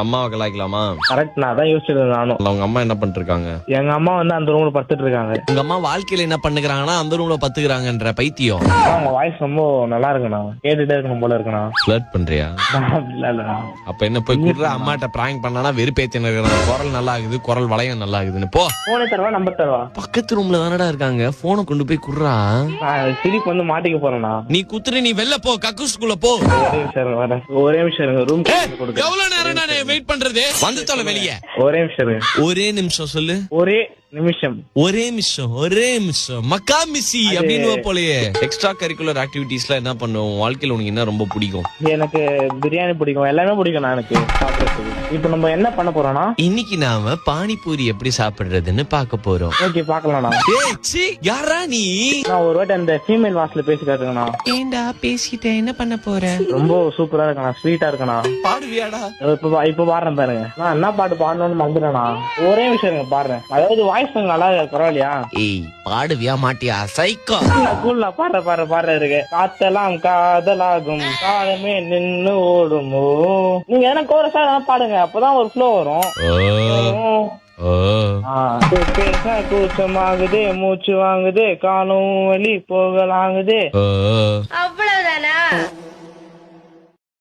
அம்மாவை கலாய்க்கலாமா? கரெக்ட், நான் அதான் யோசிச்சிருந்தேன் நானும். அவங்க அம்மா என்ன பண்ணிட்டு இருக்காங்க? எங்க அம்மா வந்து அந்த ரூம்ல படுத்துட்டு இருக்காங்க. உங்க அம்மா வாழ்க்கையில என்ன பண்ணுகிறாங்கன்னா அந்த ரூம்ல பத்துக்கிறாங்கன்ற பைத்தியம். உங்க வாய்ஸ் ரொம்ப நல்லா இருக்குண்ணா, கேட்டுட்டே இருக்கணும் போல இருக்குண்ணா. ஃபிளர்ட் பண்றியா? அப்படிலாம் இல்லண்ணா. அப்ப என்ன போய் குடுற அம்மாட்ட பிராங்க் பண்ணானா வெறுப்பேத்தின இருக்கிறான். குரல் நல்லா ஆகுது, குரல் வளையம் நல்லா ஆகுதுன்னு போ. போனே தரவா நம்பர் தரவா? பக்கத்து ரூம்ல தானடா இருக்காங்க, போனை கொண்டு போய் குடுறா. திருப்பி வந்து மாட்டிக்க போறேண்ணா. நீ குத்துரு, நீ வெளில போ, கக்கூஸ்குள்ள போ. ஒரே நிமிஷம் வரேன், ஒரே நிமிஷம் இருங்க. ரூம் கொடுக்க எவ்வளவு நேரம் நானே வெயிட் பண்றது? வந்து தொலை வெளியே. ஒரே நிமிஷம் இருங்க. ஒரே நிமிஷம் சொல்லு. ஒரே நிமிஷம். ஒரே நிமிஷம், ஒரே நிமிஷம். மக்கா மிஸ்ஸி அப்படின்னு போலயே. எக்ஸ்ட்ரா கரிக்குலர் ஆக்டிவிட்டீஸ்ல என்ன பண்ணுவோம்? வாழ்க்கையில உனக்கு என்ன ரொம்ப பிடிக்கும்? எனக்கு பிரியாணி பிடிக்கும், எல்லாமே பிடிக்கும் எனக்கு சாப்பிடுறதுக்கு. இப்ப நம்ம என்ன பண்ண போறோம்னா, இன்னைக்கு நாம பானிபூரி எப்படி சாப்பிடுறதுன்னு பார்க்க போறோம். ஓகே பாக்கலாம்ண்ணா. யாரா நீ? நான் ஒரு வாட்டி அந்த ஃபீமேல் வாய்ஸ்ல பேசி காட்டுங்கண்ணா. ஏண்டா பேசிட்டேன், என்ன பண்ண போறேன்? ரொம்ப சூப்பரா இருக்கண்ணா, ஸ்வீட்டா இருக்கண்ணா. பாடுவியாடா? இப்ப பாடுறேன் பாருங்க. நான் என்ன பாட்டு பாடணும்னு மறந்துட்டேண்ணா. ஒரே விஷயம் இருங்க பாடுறேன். அதாவது வாய்ஸ் நல்லா பரவாயில்லையா? ஏய் பாடுவியா மாட்டியா சைக்கோ? கூல்ல பாடுற இருக்கு. காத்தெல்லாம் காதலாகும், காலமே நின்னு ஓடுமோ. நீங்க எதனா கோரஸா பாடுங்க, அப்பதான் ஒரு ஃப்ளோ வரும். பேச கூச்சமாகுதே, மூச்சு வாங்குதே, காணும் வலி போகலாங்குதே. அவ்வளவுதானா?